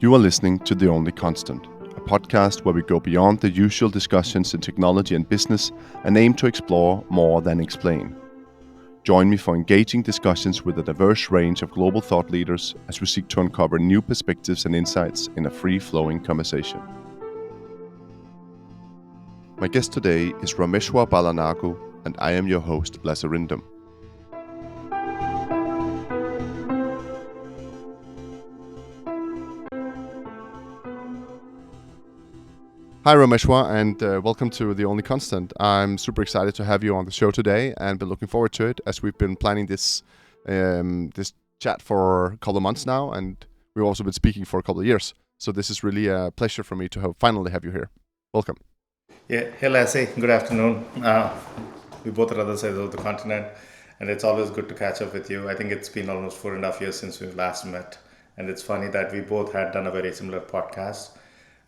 You are listening to The Only Constant, a podcast where we go beyond the usual discussions in technology and business and aim to explore more than explain. Join me for engaging discussions with a diverse range of global thought leaders as we seek to uncover new perspectives and insights in a free-flowing conversation. My guest today is Rameshwar Balanagu, and I am your host, Lasse Rindom. Hi Rameshwar, and welcome to The Only Constant. I'm super excited to have you on the show today and been looking forward to it as we've been planning this chat for a couple of months now, and we've also been speaking for a couple of years. So this is really a pleasure for me to finally have you here. Welcome. Yeah, hey Lasse, good afternoon. We both are other sides of the continent, and it's always good to catch up with you. I think it's been almost 4.5 years since we last met, and it's funny that we both had done a very similar podcast.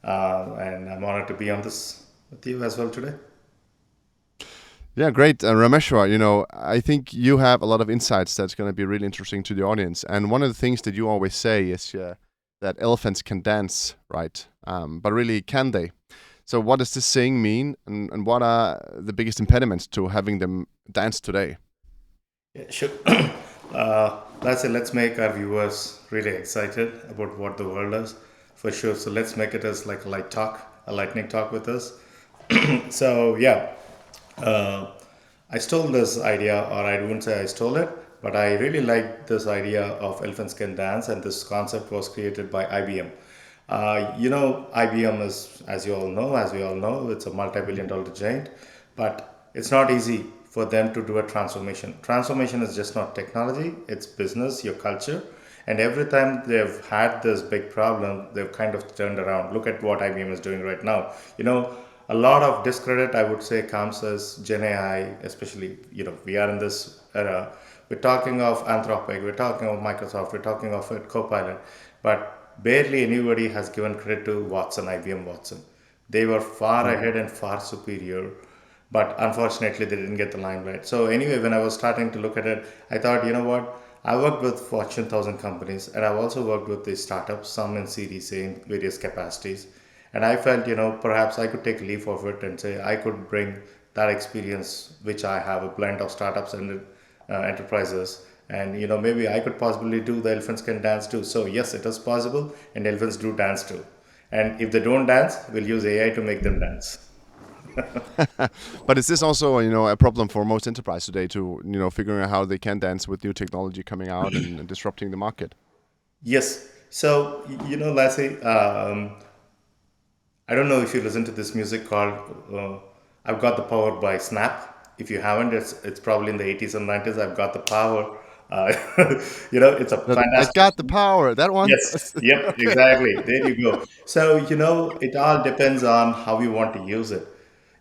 And I'm honored to be on this with you as well today. Yeah, great. Rameshwar, I think you have a lot of insights that's going to be really interesting to the audience. And one of the things that you always say is that elephants can dance, right? But really, can they? So what does this saying mean? And what are the biggest impediments to having them dance today? Yeah, sure. Let's make our viewers really excited about what the world is. For sure. So let's make it as like a lightning talk with us. So yeah, I stole this idea, or I wouldn't say I stole it, but I really like this idea of elephants can dance, and this concept was created by IBM. IBM is, as we all know, it's a multi-billion-dollar giant, but it's not easy for them to do a transformation. Transformation is just not technology; it's business, your culture. And every time they've had this big problem, they've kind of turned around. Look at what IBM is doing right now. A lot of discredit, I would say, comes as Gen AI, especially, we are in this era. We're talking of Anthropic, we're talking of Microsoft, we're talking of Copilot, but barely anybody has given credit to IBM Watson. They were far ahead and far superior, but unfortunately, they didn't get the limelight. So anyway, when I was starting to look at it, I thought, you know what? I worked with Fortune 1000 companies, and I've also worked with the startups, some in Series A in various capacities. And I felt, perhaps I could take a leap of it and say I could bring that experience, which I have, a blend of startups and enterprises. And, maybe I could possibly do the elephants can dance too. So yes, it is possible, and elephants do dance too. And if they don't dance, we'll use AI to make them dance. But is this also, a problem for most enterprise today to, figuring out how they can dance with new technology coming out and disrupting the market? Yes. So, Lassie, I don't know if you listen to this music called I've Got the Power by Snap. If you haven't, it's probably in the 80s and 90s. I've Got the Power. It's a I fantastic. got the power. That one? Yes. Yep. Okay. Exactly. There you go. So, it all depends on how you want to use it.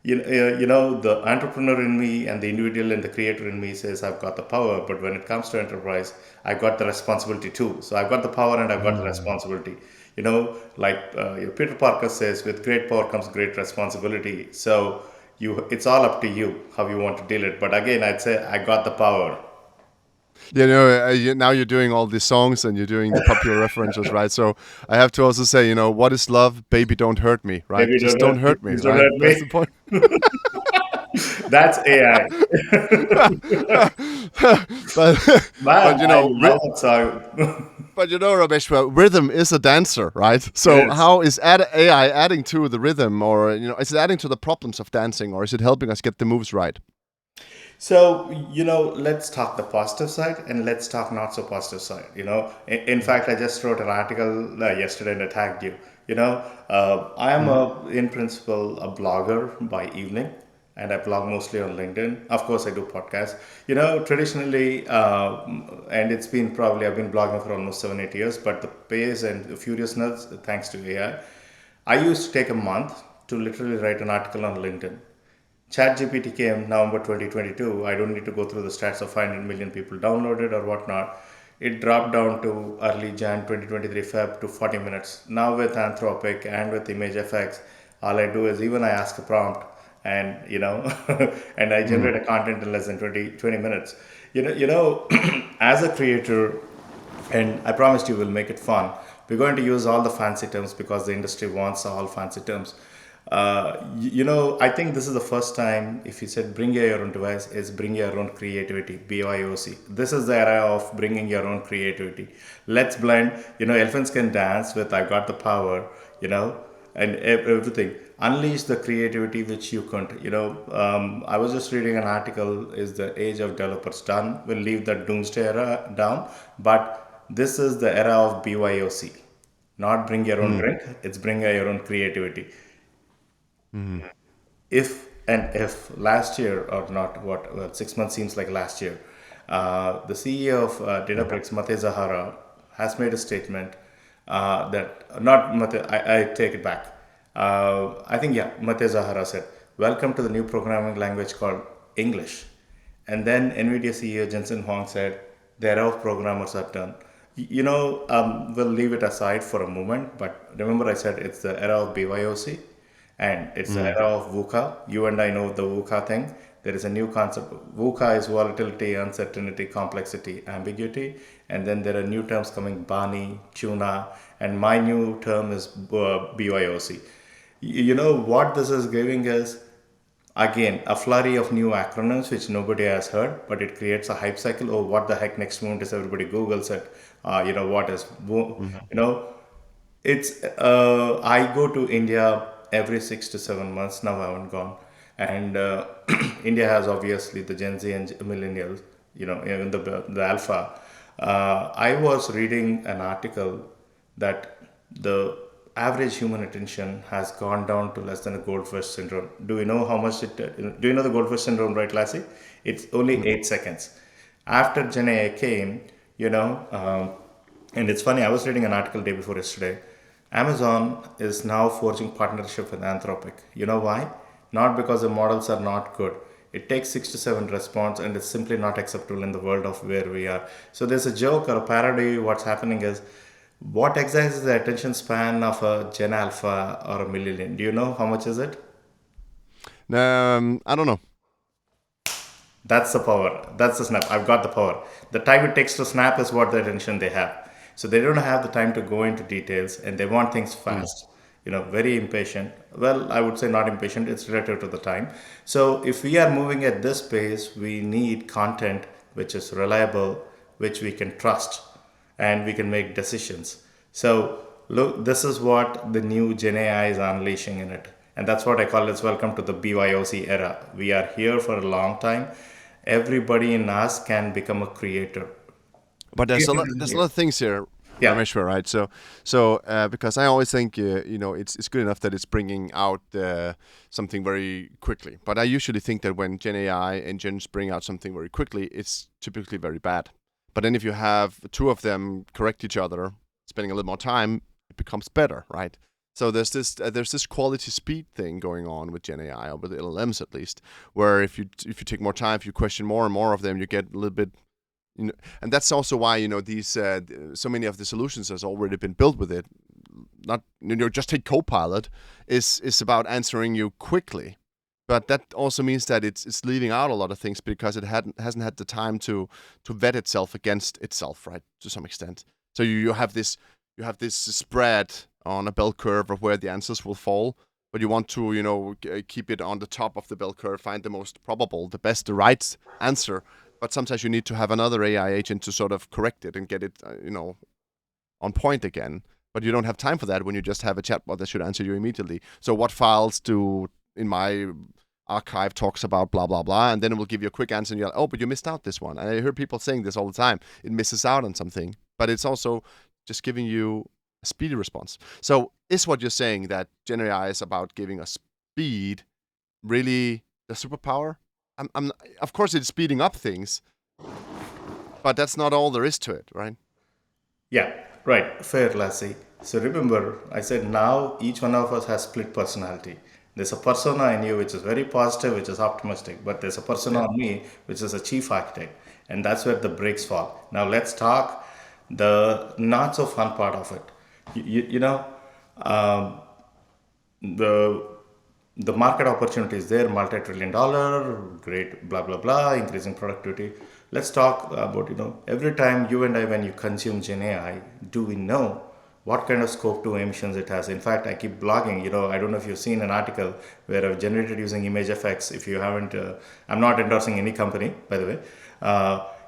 The entrepreneur in me and the individual and the creator in me says I've got the power, but when it comes to enterprise, I've got the responsibility too. So I've got the power and I've got the responsibility. Peter Parker says, with great power comes great responsibility. So it's all up to you how you want to deal it. But again, I'd say I got the power. Now you're doing all these songs and you're doing the popular references, right? So I have to also say, what is love? Baby, don't hurt me, right? Maybe Just don't hurt me, please don't right? hurt That's me. the point. That's AI. but Man, you I know, love that song. Rameshwar, rhythm is a dancer, right? So Yes. how is AI adding to the rhythm, or is it adding to the problems of dancing, or is it helping us get the moves right? So, let's talk the positive side and let's talk not so positive side. In fact, I just wrote an article yesterday and I tagged you. I am in principle, a blogger by evening, and I blog mostly on LinkedIn. Of course, I do podcasts. Traditionally, and it's been I've been blogging for almost 7, 8 years, but the pace and the furiousness, thanks to AI, I used to take a month to literally write an article on LinkedIn. ChatGPT came November 2022. I don't need to go through the stats of 500 million people downloaded or whatnot. It dropped down to early Jan 2023 Feb to 40 minutes. Now with Anthropic and with ImageFX, all I do is even I ask a prompt and and I generate a content in less than 20 minutes. As a creator, and I promised you will make it fun. We're going to use all the fancy terms because the industry wants all fancy terms. I think this is the first time if you said bring your own device, it's bring your own creativity, BYOC. This is the era of bringing your own creativity. Let's blend, elephants can dance with I got the power, and everything. Unleash the creativity which you couldn't. I was just reading an article, is the age of developers done? We'll leave the doomsday era down, but this is the era of BYOC. Not bring your own Mm. drink, it's bring your own creativity. Mm. If last year or not, what, well, 6 months seems like last year, the CEO of Mm. Databricks, Mate Zahara, has made a statement that, not Mate, I take it back. I think, yeah, Mate Zahara said, welcome to the new programming language called English. And then NVIDIA CEO Jensen Huang said, the era of programmers are done. We'll leave it aside for a moment, but remember I said it's the era of BYOC and it's the Mm. era of VUCA. You and I know the VUCA thing. There is a new concept. VUCA is volatility, uncertainty, complexity, ambiguity. And then there are new terms coming, BANI, tuna, and my new term is BYOC. You know what this is giving us? Again, a flurry of new acronyms which nobody has heard, but it creates a hype cycle. Oh, what the heck? Next moment is everybody Googles it. What is, Mhm. it's, I go to India every 6 to 7 months. Now I haven't gone. And India has obviously the Gen Z and millennials, even the alpha. I was reading an article that the average human attention has gone down to less than a goldfish syndrome. Do you know how much it? Do you know the goldfish syndrome, right, Lassie? It's only Mm. 8 seconds. After Gen AI came, and it's funny. I was reading an article day before yesterday. Amazon is now forging partnership with Anthropic. You know why? Not because the models are not good. It takes 6 to 7 response, and it's simply not acceptable in the world of where we are. So there's a joke or a parody. What's happening is, what exactly is the attention span of a Gen Alpha or a millennial? Do you know how much is it? I don't know. That's the power. That's the snap. I've got the power. The time it takes to snap is what the attention they have. So they don't have the time to go into details and they want things Mm. fast. Very impatient. Well, I would say not impatient, it's relative to the time. So if we are moving at this pace, we need content which is reliable, which we can trust, and we can make decisions. So look, this is what the new Gen AI is unleashing in it. And that's what I call it. Welcome to the BYOC era. We are here for a long time. Everybody in us can become a creator. But there's a Creator- lot of things here, Yeah. Rameshwar, right? So because I always think it's good enough that it's bringing out something very quickly. But I usually think that when Gen AI engines bring out something very quickly, it's typically very bad. But then if you have two of them correct each other, spending a little more time, it becomes better, right? So there's this quality speed thing going on with Gen AI, or with LLMs at least, where if you take more time, if you question more and more of them, you get a little bit, and that's also why these so many of the solutions has already been built with it. Not just take Copilot is about answering you quickly, but that also means that it's leaving out a lot of things because it hasn't had the time to vet itself against itself, right, to some extent. So you have this spread on a bell curve of where the answers will fall, but you want to keep it on the top of the bell curve, find the most probable, the best, the right answer. But sometimes you need to have another AI agent to sort of correct it and get it on point again. But you don't have time for that when you just have a chatbot that should answer you immediately. So what files do in my archive talks about blah blah blah, and then it will give you a quick answer, and you're like, oh, but you missed out this one. And I hear people saying this all the time. It misses out on something, but it's also just giving you a speedy response. So is what you're saying that Gen AI is about giving us speed really the superpower? Of course it's speeding up things, but that's not all there is to it, right? Yeah, right. Fair, Lassie. So remember, I said now each one of us has split personality. There's a persona in you which is very positive, which is optimistic, but there's a persona Yeah. on me which is a chief architect, and that's where the breaks fall. Now let's talk the not so fun part of it. Um, the the market opportunity is there, multi-trillion dollar, great, blah blah blah, increasing productivity. Let's talk about every time you and I, when you consume Gen AI, do we know what kind of scope to emissions it has. In fact, I keep blogging. I don't know if you've seen an article where I've generated using image effects. If you haven't, I'm not endorsing any company, by the way.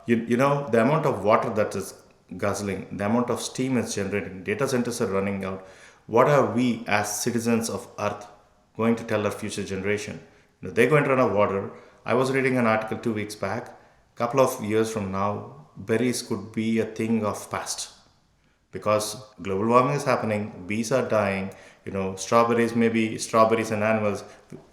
The amount of water that is guzzling, the amount of steam it's generating, data centers are running out. What are we as citizens of Earth going to tell our future generation? They're going to run out of water. I was reading an article 2 weeks back. Couple of years from now, berries could be a thing of past because global warming is happening, bees are dying, strawberries, maybe strawberries and animals.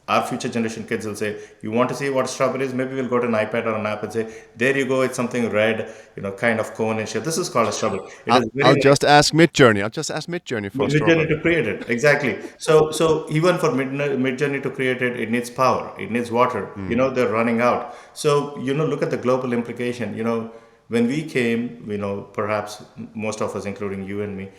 Our future generation kids will say, you want to see what strawberries? Maybe we'll go to an iPad or an app and say, there you go, it's something red, kind of cone and shit. This is called a strawberry. It is very I'll nice. just ask Midjourney. I'll just ask Midjourney for a Midjourney to strawberry. create it, exactly. So even for Midjourney to create it, it needs power, it needs water. They're running out. So look at the global implication. When we came, perhaps most of us, including you and me,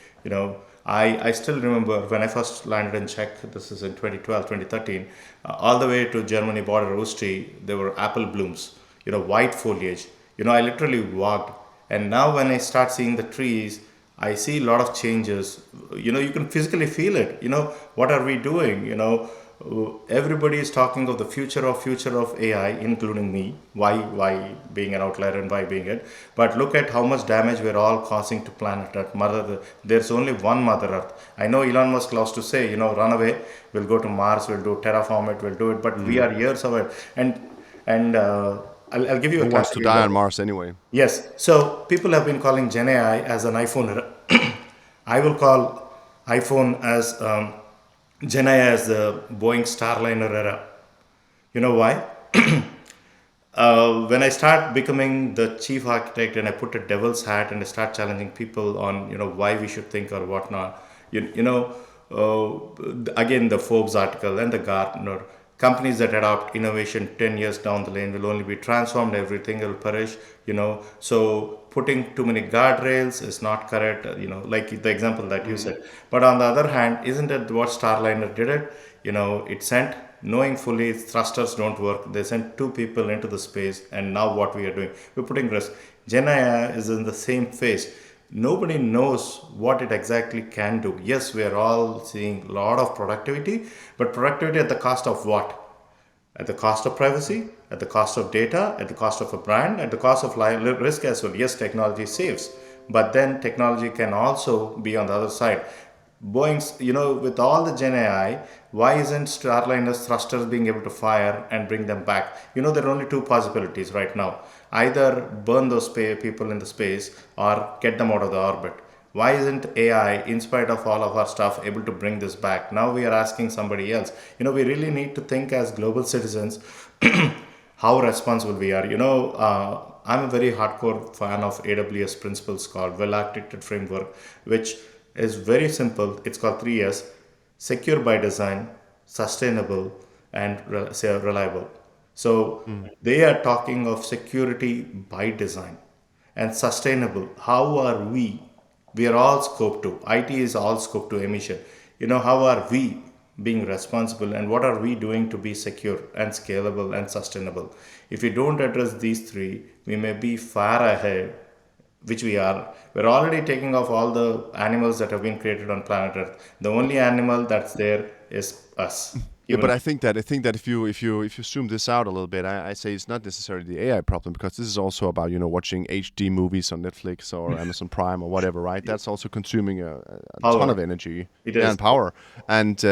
I still remember when I first landed in Czech. This is in 2012, 2013, all the way to Germany border, Ustri. There were apple blooms, white foliage. I literally walked, and now when I start seeing the trees, I see a lot of changes. You can physically feel it. What are we doing? Everybody is talking of the future of AI, including me. Why being an outlier and why being it? But look at how much damage we're all causing to planet Earth. There's only one Mother Earth. I know Elon Musk loves to say, run away. We'll go to Mars. We'll do terraform it. We'll do it. But we are years away. And I'll give you a Who wants to classic die on example. Mars anyway? Yes. So people have been calling Gen AI as an iPhone. I will call iPhone as Gen AI as the Boeing Starliner era. You know why? When I start becoming the chief architect and I put a devil's hat and I start challenging people on why we should think or whatnot, again the Forbes article and the Gartner companies that adopt innovation 10 years down the lane will only be transformed, everything will perish. So putting too many guardrails is not correct. Like the example that you said. But on the other hand, isn't it what Starliner did it? It sent, knowing fully thrusters don't work, they sent two people into the space, and now what we are doing, we're putting risk. Gen AI is in the same phase. Nobody knows what it exactly can do. Yes, we are all seeing a lot of productivity, but productivity at the cost of what? At the cost of privacy, at the cost of data, at the cost of a brand, at the cost of risk as well. Yes, technology saves, but then technology can also be on the other side. Boeing's, with all the Gen AI, why isn't Starliner's thrusters being able to fire and bring them back? There are only two possibilities right now. Either burn those people in the space or get them out of the orbit. Why isn't AI, in spite of all of our stuff, able to bring this back? Now we are asking somebody else. We really need to think as global citizens how responsible we are. I'm a very hardcore fan of AWS principles called well architected framework, which is very simple. It's called 3S: secure by design, sustainable, and say reliable. So they are talking of security by design and sustainable. How are we? We are all scope to. IT is all scope to emission. How are we being responsible and what are we doing to be secure and scalable and sustainable? If we don't address these three, we may be far ahead, which we are. We're already taking off all the animals that have been created on planet Earth. The only animal that's there is us, Yeah, but human. I think that if you zoom this out a little bit, I say it's not necessarily the AI problem because this is also about watching HD movies on Netflix or Amazon Prime or whatever, right? That's also consuming a ton of Power. energy, It yeah, is. and power, and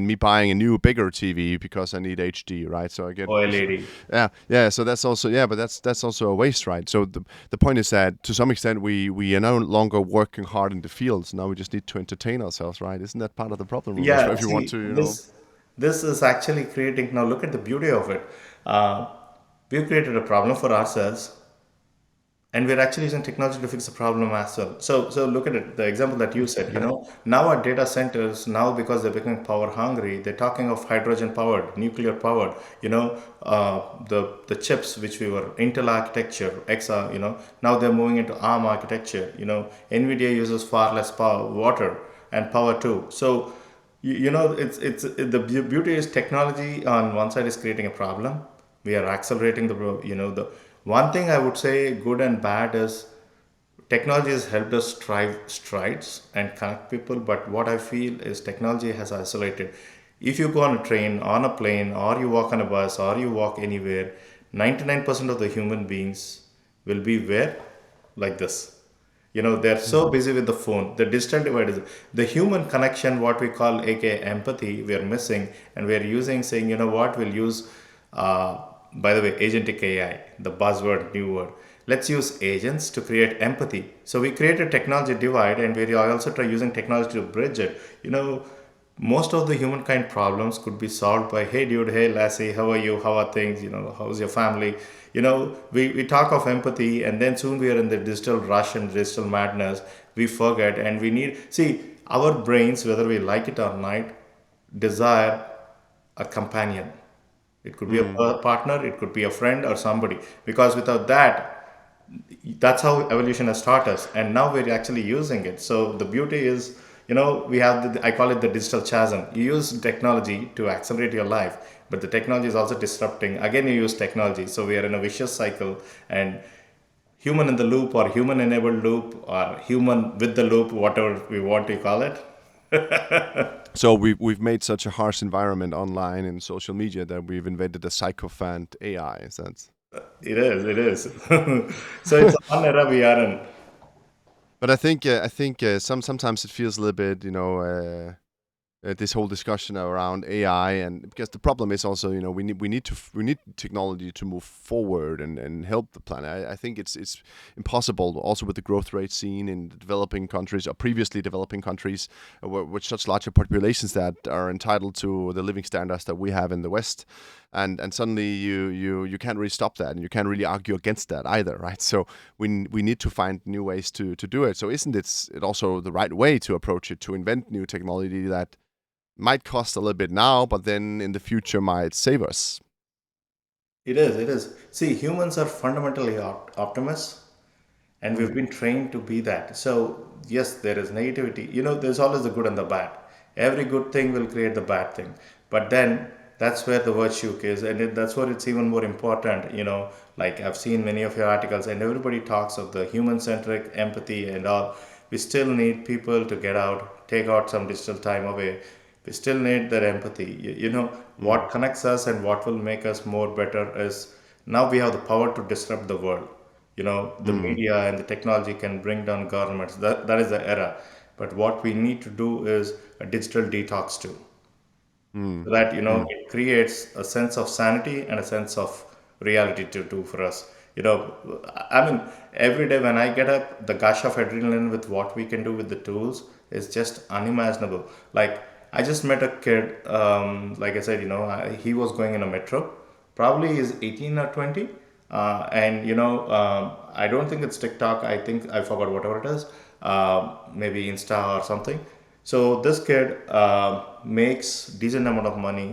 me buying a new bigger TV because I need HD, right? So I get OLED. yeah, yeah. So that's also, yeah, but that's also a waste, right? So the point is that to some extent we are no longer working hard in the fields. Now we just need to entertain ourselves, right? Isn't that part of the problem, Ramesh? Yeah, If you want see, to. this is actually creating. Now look at the beauty of it. Uh, we've created a problem for ourselves, and we're actually using technology to fix the problem as well. So look at it, the example that you said. Now our data centers, now because they're becoming power hungry, they're talking of hydrogen powered, nuclear powered. The chips which we were Intel architecture, Exa. Now they're moving into ARM architecture. Nvidia uses far less power, water, and power too. So it's the beauty is technology on one side is creating a problem. We are accelerating the one thing I would say good and bad is Technology has helped us strive strides and connect people, but what I feel is technology has isolated. If you go on a train, on a plane, or you walk on a bus, or you walk anywhere, 99% of the human beings will be where? Like this. They're so Mm. busy with the phone. The digital divide is the human connection, what we call aka empathy, we are missing, and we are using saying, what, we'll use, by the way, agentic AI, the buzzword, new word. Let's use agents to create empathy. So we create a technology divide, and we are also try using technology to bridge it. Most of the humankind problems could be solved by, hey dude, hey Lassie, how are you, how are things, how's your family. We talk of empathy, and then soon we are in the digital rush and digital madness. We forget, and we need, see, our brains, whether we like it or not, desire a companion. It could be a Mm. partner, it could be a friend or somebody, because without that, that's how evolution has taught us, and now we're actually using it. So the beauty is, we have I call it the digital chasm. You use technology to accelerate your life, but the technology is also disrupting, again you use technology, so we are in a vicious cycle. And human in the loop, or human enabled loop, or human with the loop, whatever we want to call it. So we've made such a harsh environment online and social media that we've invented a sycophant AI. Is that? It is so it's a fun era we are in. But I think sometimes it feels a little bit, this whole discussion around AI, and because the problem is also, we need technology to move forward and help the planet. I think it's impossible, also with the growth rate seen in the developing countries or previously developing countries, with such larger populations that are entitled to the living standards that we have in the West. And suddenly you can't really stop that, and you can't really argue against that either, right? So we need to find new ways to do it. So isn't it also the right way to approach it, to invent new technology that might cost a little bit now, but then in the future might save us? It is. See, humans are fundamentally optimists, and we've Mm. been trained to be that. So, yes, there is negativity. There's always the good and the bad. Every good thing will create the bad thing. But then that's where the virtue is, and that's what it's even more important. Like I've seen many of your articles, and everybody talks of the human centric empathy and all. We still need people to get out, take out some digital time away. We still need that empathy. What Mm. connects us and what will make us more better is, now we have the power to disrupt the world. The Mm. media and the technology can bring down governments. That is the era. But what we need to do is a digital detox too, Mm. so that Mm. it creates a sense of sanity and a sense of reality to do for us. I mean, every day when I get up, the gush of adrenaline with what we can do with the tools is just unimaginable. Like, I just met a kid, like I said, he was going in a metro, probably is 18 or 20, and I don't think it's TikTok, I think I forgot whatever it is, maybe Insta or something. So this kid makes decent amount of money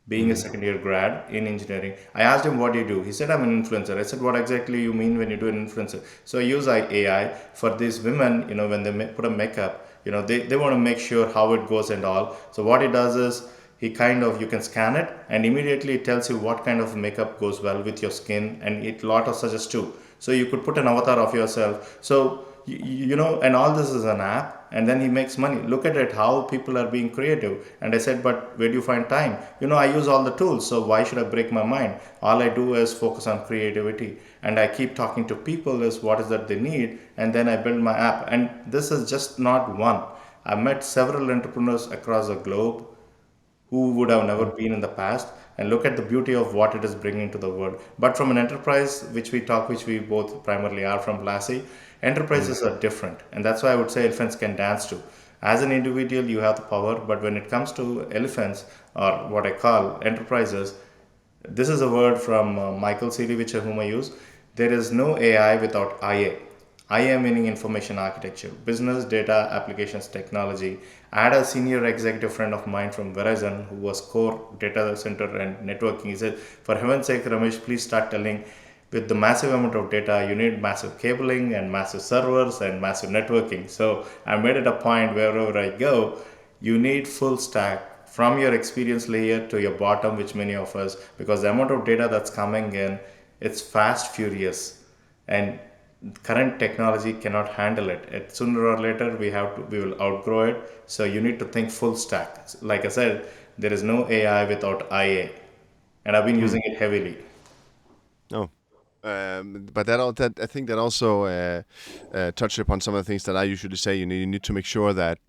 being a Mm. second year grad in engineering. I asked him, what do you do? He said, I'm an influencer. I said, what exactly you mean when you do an influencer? So I use AI for these women, when they put a makeup, they want to make sure how it goes and all. So what he does is, he kind of, you can scan it, and immediately it tells you what kind of makeup goes well with your skin, and it lot of suggests too. So you could put an avatar of yourself. So and all this is an app, and then he makes money. Look at it, how people are being creative. And I said, but where do you find time? I use all the tools, so why should I break my mind? All I do is focus on creativity, and I keep talking to people is what is that they need, and then I build my app. And this is just not one. I've met several entrepreneurs across the globe who would have never Mm. been in the past, and look at the beauty of what it is bringing to the world. But from an enterprise, which we both primarily are from Lassie, Mm. enterprises are different, and that's why I would say elephants can dance too. As an individual, you have the power, but when it comes to elephants, or what I call enterprises, this is a word from Michael Seeley, whom I use. There is no AI without IA. IA meaning information architecture, business, data, applications, technology. I had a senior executive friend of mine from Verizon who was core data center and networking. He said, for heaven's sake, Ramesh, please start telling, with the massive amount of data, you need massive cabling and massive servers and massive networking. So I made it a point wherever I go, you need full stack from your experience layer to your bottom, which many of us, because the amount of data that's coming in, it's fast, furious. And Current technology cannot handle it. Sooner or later, we will outgrow it. So you need to think full stack. Like I said, there is no AI without IA, and I've been Hmm. using it heavily. No. But that I think that also touched upon some of the things that I usually say. You need to make sure that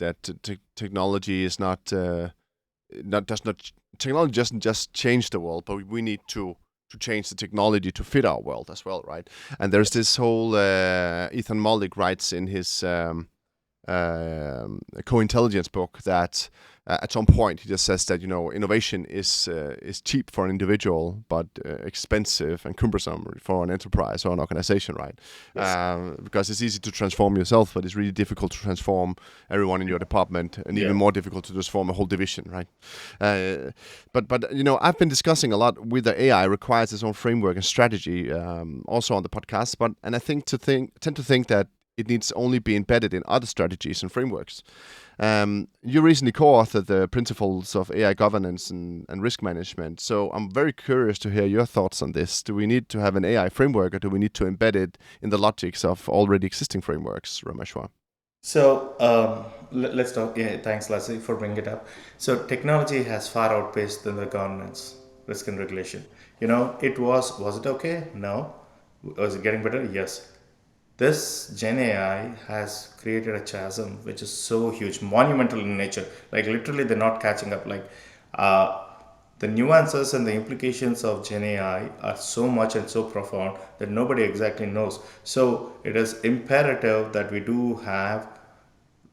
technology is not does not technology doesn't just change the world, but we need to change the technology to fit our world as well, right? And there's this whole Ethan Mollick writes in his co-intelligence book that at some point he just says that innovation is cheap for an individual but expensive and cumbersome for an enterprise or an organization, right? Yes. Because it's easy to transform yourself, but it's really difficult to transform everyone in your department, and Yeah. even more difficult to transform a whole division, right? But I've been discussing a lot with the AI requires its own framework and strategy, also on the podcast. And I tend to think that it needs only be embedded in other strategies and frameworks. You recently co-authored the principles of AI governance and risk management. So I'm very curious to hear your thoughts on this. Do we need to have an AI framework, or do we need to embed it in the logics of already existing frameworks, Rameshwar? So let's talk. Yeah, thanks, Lassie, for bringing it up. So technology has far outpaced the governance, risk and regulation. Was it okay? No. Was it getting better? Yes. This Gen AI has created a chasm which is so huge, monumental in nature. Like literally, they're not catching up. Like uh, the nuances and the implications of Gen AI are so much and so profound that nobody exactly knows. So it is imperative that we do have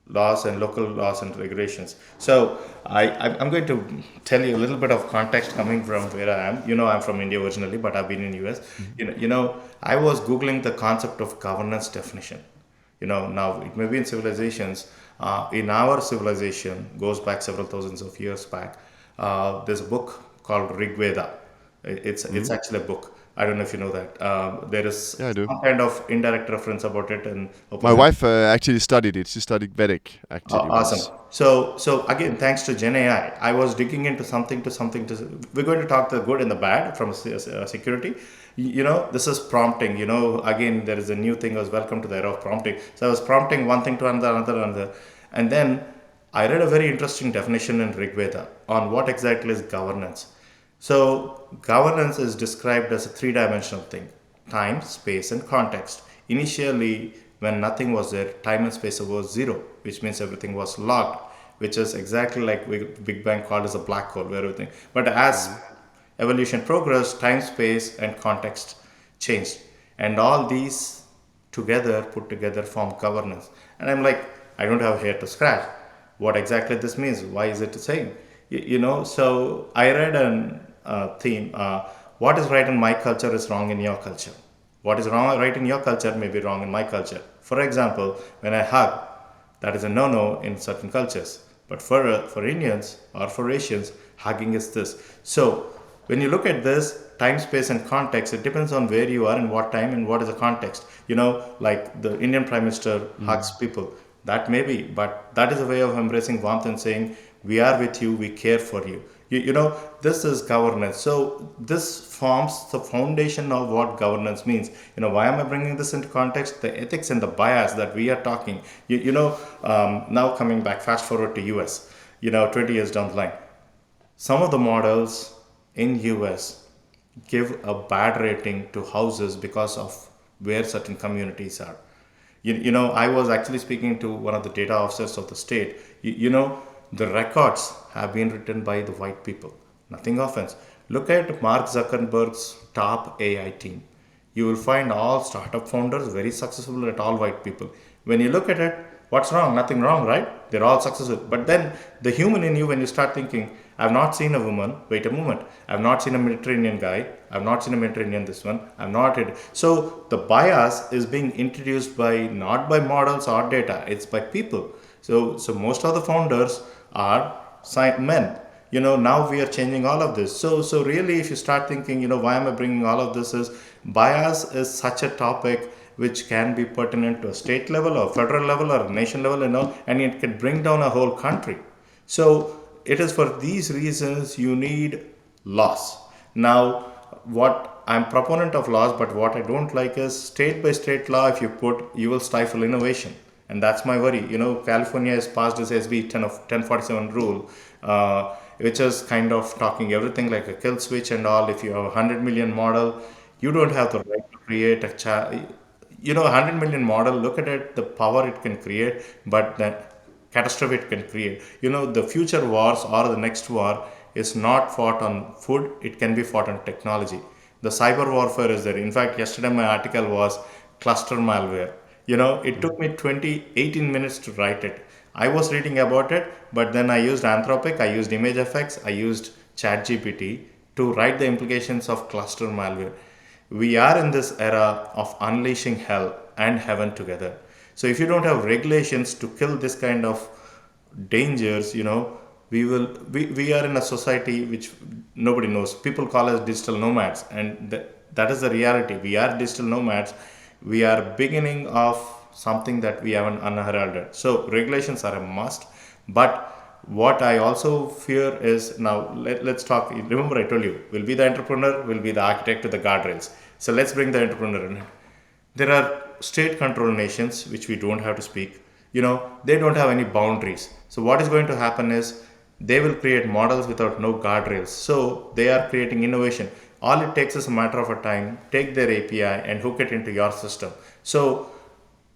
laws and local laws and regulations. So I'm going to tell you a little bit of context coming from where I am. I'm from India originally, but I've been in US. Mhm. I was Googling the concept of governance definition. Now it may be in civilizations. In our civilization, goes back several thousands of years back. There's a book called Rig Veda. It's Mhm. actually a book. I don't know if you know that. There is Yeah, I do. some kind of indirect reference about it in My Upanishad. wife actually studied it. She studied Vedic actually Awesome. once. So again, thanks to Gen AI, I was digging into something to something to. We're going to talk the good and the bad from security. This is prompting. Again, there is a new thing. I was welcome to the era of prompting. So I was prompting one thing to another, and then I read a very interesting definition in Rig Veda on what exactly is governance. So, governance is described as a three-dimensional thing: time, space, and context. Initially, when nothing was there, time and space was zero, which means everything was locked, which is exactly like Big Bang called as a black hole, where everything. But as Mhm. evolution progressed, time, space, and context changed. And all these put together, form governance. And I'm like, I don't have hair to scratch. What exactly this means? Why is it the same? So I read an theme. What is right in my culture is wrong in your culture. What is right in your culture may be wrong in my culture. For example, when I hug, that is a no-no in certain cultures. But for Indians or for Asians, hugging is this. So when you look at this time, space, and context, it depends on where you are and what time and what is the context. Like the Indian Prime Minister hugs Mhm. people. That may be, but that is a way of embracing warmth and saying, "We are with you. We care for you." This is governance. So this forms the foundation of what governance means. Why am I bringing this into context? The ethics and the bias that we are talking. Now coming back, fast forward to US. 20 years down the line, some of the models in US give a bad rating to houses because of where certain communities are. I was actually speaking to one of the data officers of the state. The records have been written by the white people. Nothing offense. Look at Mark Zuckerberg's top AI team. You will find all startup founders very successful at all white people. When you look at it, what's wrong? Nothing wrong, right? They're all successful. But then the human in you, when you start thinking, I've not seen a woman, wait a moment, I've not seen a Mediterranean guy, I've not seen a Mediterranean this one, I've not it. So the bias is being introduced by not by models or data, it's by people. So most of the founders are men. Now we are changing all of this. So really, if you start thinking, why am I bringing all of this, is bias is such a topic which can be pertinent to a state level or federal level or nation level, and it can bring down a whole country. So it is for these reasons you need laws. Now, what I'm proponent of laws, but what I don't like is state by state law. If you put, you will stifle innovation, and that's my worry. California has passed this SB 1047 rule, which is kind of talking everything like a kill switch and all. If you have a 100 million model, you don't have the right to create a 100 million model. Look at it, the power it can create, but the catastrophe it can create. The future wars or the next war is not fought on food, it can be fought on technology. The cyber warfare is there. In fact, yesterday my article was cluster malware. It took me 18 minutes to write it. I was reading about it, but then I used Anthropic, I used Image Effects, I used ChatGPT to write the implications of cluster malware. We are in this era of unleashing hell and heaven together. So if you don't have regulations to kill this kind of dangers, we are in a society which nobody knows. People call us digital nomads, and that is the reality. We are digital nomads. We are beginning of something that we haven't unheralded. So regulations are a must, but what I also fear is, now let's talk. Remember, I told you, we'll be the entrepreneur, we'll be the architect to the guardrails. So let's bring the entrepreneur in. There are state controlled nations which we don't have to speak. They don't have any boundaries. So what is going to happen is they will create models without no guardrails. So they are creating innovation. All it takes is a matter of a time. Take their API and hook it into your system. So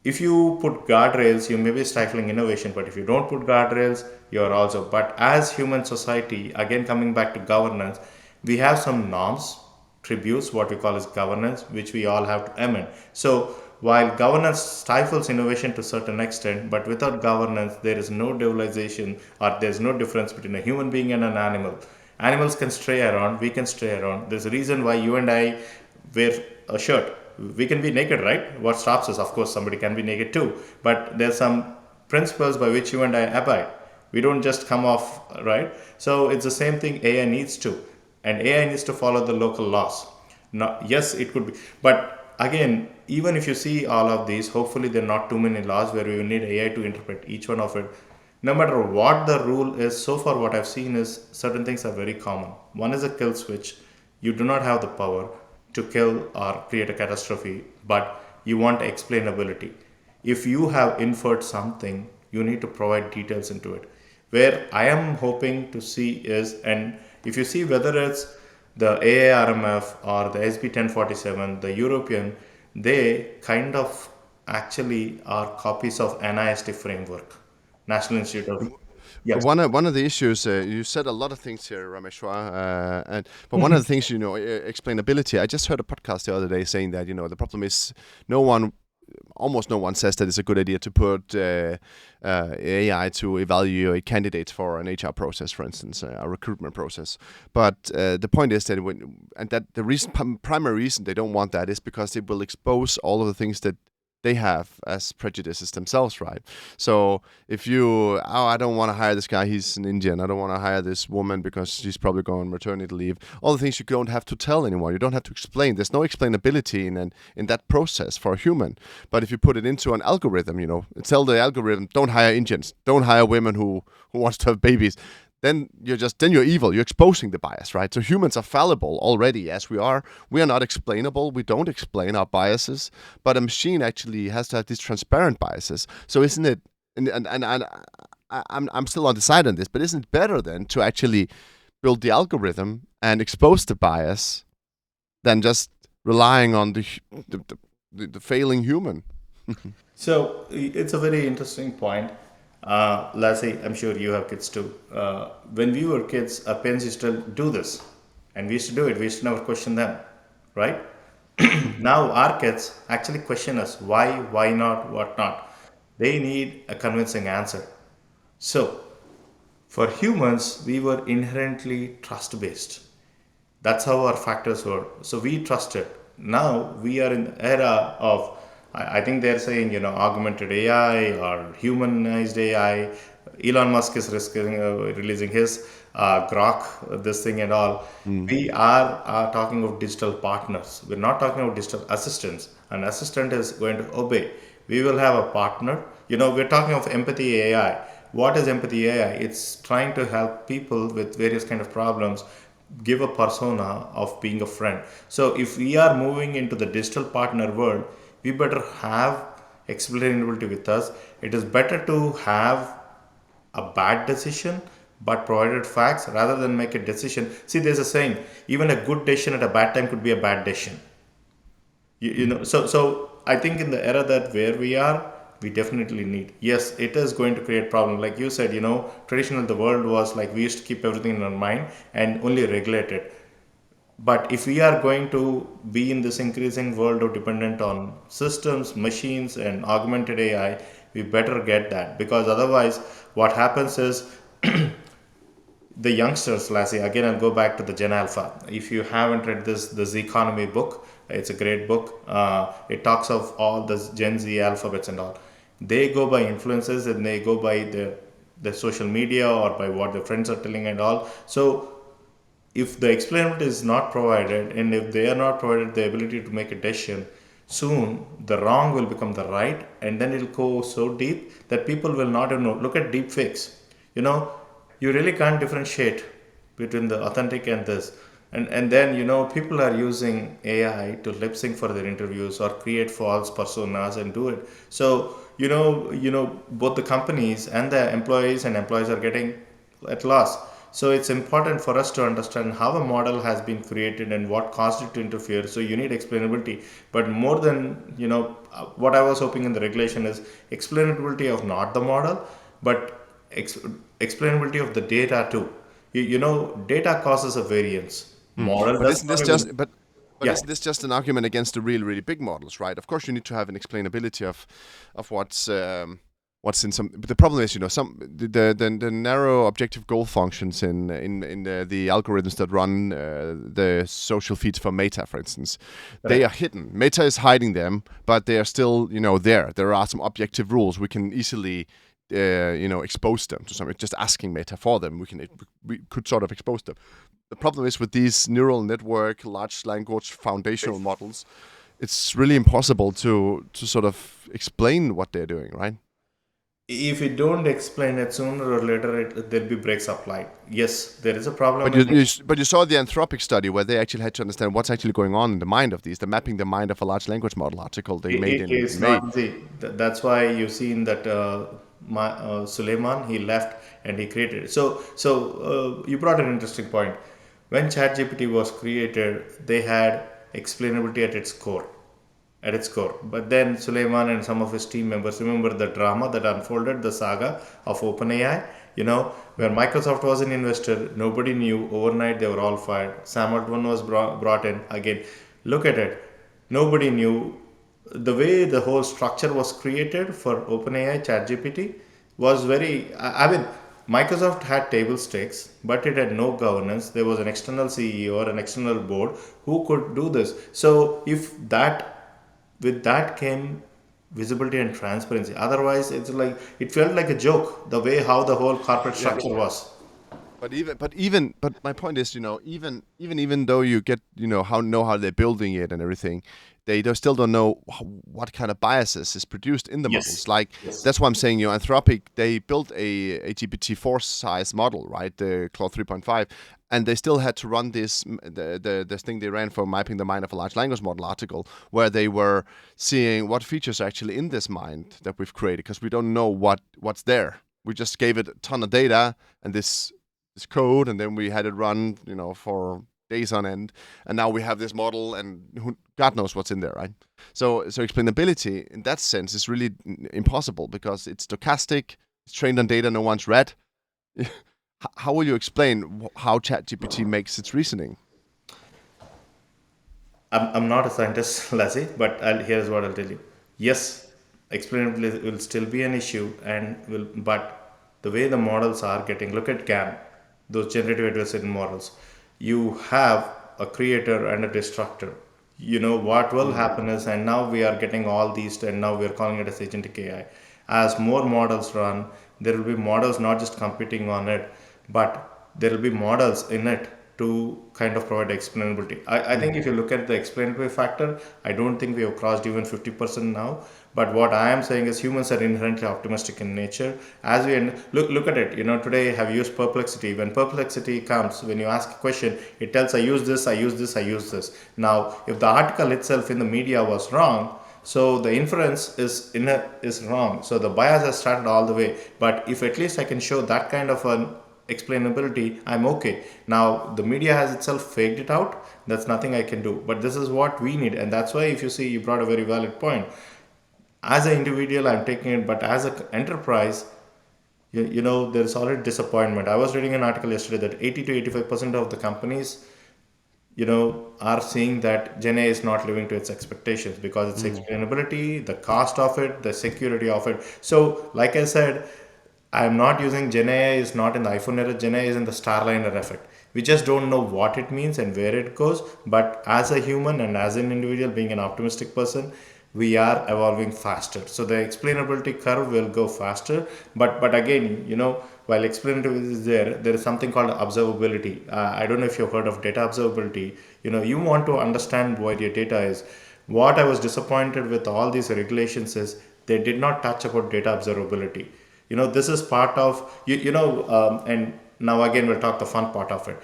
if you put guardrails, you may be stifling innovation, but if you don't put guardrails, you are also. But as human society, again coming back to governance, we have some norms, tributes, what we call as governance, which we all have to amend. So while governance stifles innovation to a certain extent, but without governance, there is no civilization, or there's no difference between a human being and an animal. Animals can stray around, we can stray around. There's a reason why you and I wear a shirt. We can be naked, right? What stops us? Of course, somebody can be naked too. But there's some principles by which you and I abide. We don't just come off, right? So it's the same thing AI needs to. And AI needs to follow the local laws. Now, yes, it could be. But again, even if you see all of these, hopefully there are not too many laws where we will need AI to interpret each one of it. No matter what the rule is, so far what I've seen is certain things are very common. One is a kill switch. You do not have the power to kill or create a catastrophe, but you want explainability. If you have inferred something, you need to provide details into it. Where I am hoping to see is, and if you see whether it's the AARMF or the SB 1047, the European, they kind of actually are copies of NIST framework, National Institute of. But Yes. one of the issues, you said a lot of things here, Rameshwar, but one of the things, explainability. I just heard a podcast the other day saying that the problem is no one, almost no one says that it's a good idea to put AI to evaluate candidates for an HR process, for instance, a recruitment process. But the point is that the reason, primary reason they don't want that is because it will expose all of the things that they have as prejudices themselves, right? So if I don't want to hire this guy, he's an Indian. I don't want to hire this woman because she's probably going on maternity leave. All the things you don't have to tell anyone. You don't have to explain. There's no explainability in that process for a human. But if you put it into an algorithm, tell the algorithm, don't hire Indians, don't hire women who wants to have babies. Then you're evil. You're exposing the bias, right? So humans are fallible already, as we are. We are not explainable. We don't explain our biases, but a machine actually has to have these transparent biases. So isn't it? I'm still undecided on this, but isn't it better then to actually build the algorithm and expose the bias than just relying on the failing human? So it's a very interesting point. Lasse, I'm sure you have kids too. When we were kids, our parents used to do this, and we used to do it. We used to never question them, right? Now our kids actually question us: why not, what not? They need a convincing answer. So for humans, we were inherently trust based. That's how our factors were. So we trusted. Now we are in the era of, I think they're saying, augmented AI or humanized AI. Elon Musk is releasing his Grok, this thing and all. We are talking of digital partners. We're not talking of digital assistants. An assistant is going to obey. We will have a partner. We're talking of empathy AI. What is empathy AI? It's trying to help people with various kind of problems give a persona of being a friend. So if we are moving into the digital partner world, we better have explainability with us. It is better to have a bad decision but provided facts rather than make a decision. See, there's a saying, even a good decision at a bad time could be a bad decision. You know, so I think in the era that where we are, we definitely need, yes, it is going to create problem. Like you said, traditional the world was like we used to keep everything in our mind and only regulate it. But if we are going to be in this increasing world of dependent on systems, machines, and augmented AI, we better get that, because otherwise what happens is the youngsters, Lassie, again, I'll go back to the Gen Alpha. If you haven't read this Economy book, it's a great book. It talks of all the Gen Z alphabets and all. They go by influences and they go by the social media or by what their friends are telling and all. So if the explainability is not provided, and if they are not provided the ability to make a decision, soon the wrong will become the right, and then it'll go so deep that people will not even know. Look at deep fakes. You know, you really can't differentiate between the authentic and this. And then people are using AI to lip sync for their interviews or create false personas and do it. So both the companies and the employees are getting at loss. So it's important for us to understand how a model has been created and what caused it to interfere. So you need explainability. But more than, what I was hoping in the regulation is explainability of not the model, but explainability of the data too. Data causes a variance. Hmm. Model But does isn't not this even. just but Yeah. isn't this just an argument against the really really big models, right? Of course, you need to have an explainability of what's in some. But the problem is, the narrow objective goal functions in the algorithms that run the social feeds for Meta, for instance, they are Correct. hidden. Meta is hiding them, but they are still there. There are some objective rules we can easily. Expose them to something. Just asking Meta for them, we could sort of expose them. The problem is with these neural network, large language foundational models, it's really impossible to sort of explain what they're doing, right? If you don't explain it, sooner or later there'll be breaks applied. Yes, there is a problem But in it. you saw the Anthropic study where they actually had to understand what's actually going on in the mind of these. They're mapping the mind of a large language model article they made It in is not May. easy. That's why you see in that Suleiman, he left and he created it. So you brought an interesting point. When ChatGPT was created, they had explainability at its core. But then Suleiman and some of his team members, remember the drama that unfolded, the saga of OpenAI, where Microsoft was an investor, nobody knew. Overnight, they were all fired. Sam Altman was brought in again. Look at it. Nobody knew. The way the whole structure was created for OpenAI, ChatGPT, was very. I mean, Microsoft had table stakes, but it had no governance. There was an external CEO or an external board who could do this. So, if that with that came visibility and transparency. Otherwise, it felt like a joke the way how the whole corporate Yeah. structure was. But my point is, even though you get, how they're building it and everything, they still don't know what kind of biases is produced in the Yes. models. Like Yes. that's why I'm saying, Anthropic, they built a GPT-4 size model, right, the Claude 3.5, and they still had to run this thing they ran for mapping the mind of a large language model article, where they were seeing what features are actually in this mind that we've created, because we don't know what's there. We just gave it a ton of data and this code, and then we had it run, for days on end, and now we have this model, and God knows what's in there, right? So explainability in that sense is really impossible because it's stochastic, it's trained on data no one's read. How will you explain how ChatGPT makes its reasoning? I'm not a scientist, Lassie, but here's what I'll tell you. Yes, explainability will still be an issue, but the way the models are getting, look at GAN, those generative adversarial models. You have a creator and a destructor. You know what will Mm. happen is, and now we are getting all these, and now we are calling it as agentic AI. As more models run, there will be models not just competing on it, but there will be models in it to kind of provide explainability. I think if you look at the explainability factor, I don't think we have crossed even 50% now. But what I am saying is humans are inherently optimistic in nature. As we look at it, today I have used perplexity. When perplexity comes, when you ask a question, it tells I use this, I use this, I use this. Now, if the article itself in the media was wrong, so the inference is wrong. So the bias has started all the way. But if at least I can show that kind of an explainability, I'm okay. Now the media has itself faked it out. That's nothing I can do. But this is what we need, and that's why if you see, you brought a very valid point. As an individual, I'm taking it, but as an enterprise, there's already disappointment. I was reading an article yesterday that 80 to 85% of the companies are seeing that Gen AI is not living to its expectations because its Mm. explainability, the cost of it, the security of it. So, like I said, I'm not using Gen AI is not in the iPhone era. Gen AI is in the Starliner effect. We just don't know what it means and where it goes. But as a human and as an individual, being an optimistic person, we are evolving faster. So the explainability curve will go faster. But again, while explainability is there, there is something called observability. I don't know if you've heard of data observability. You want to understand what your data is. What I was disappointed with all these regulations is they did not touch about data observability. This is part of and now again we'll talk the fun part of it.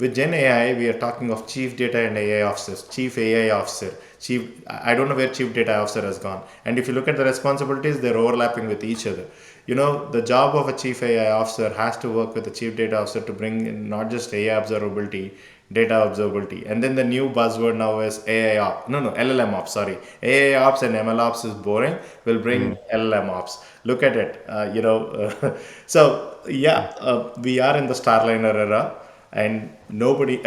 With Gen AI, we are talking of chief data and AI officers, chief AI officer, chief. I don't know where chief data officer has gone. And if you look at the responsibilities, they're overlapping with each other. The job of a chief AI officer has to work with the chief data officer to bring in not just AI observability, data observability. And then the new buzzword now is AI ops. No, LLM ops, sorry. AI ops and ML ops is boring. We'll bring Mm. LLM ops. Look at it. So Mm. yeah, we are in the Starliner era, and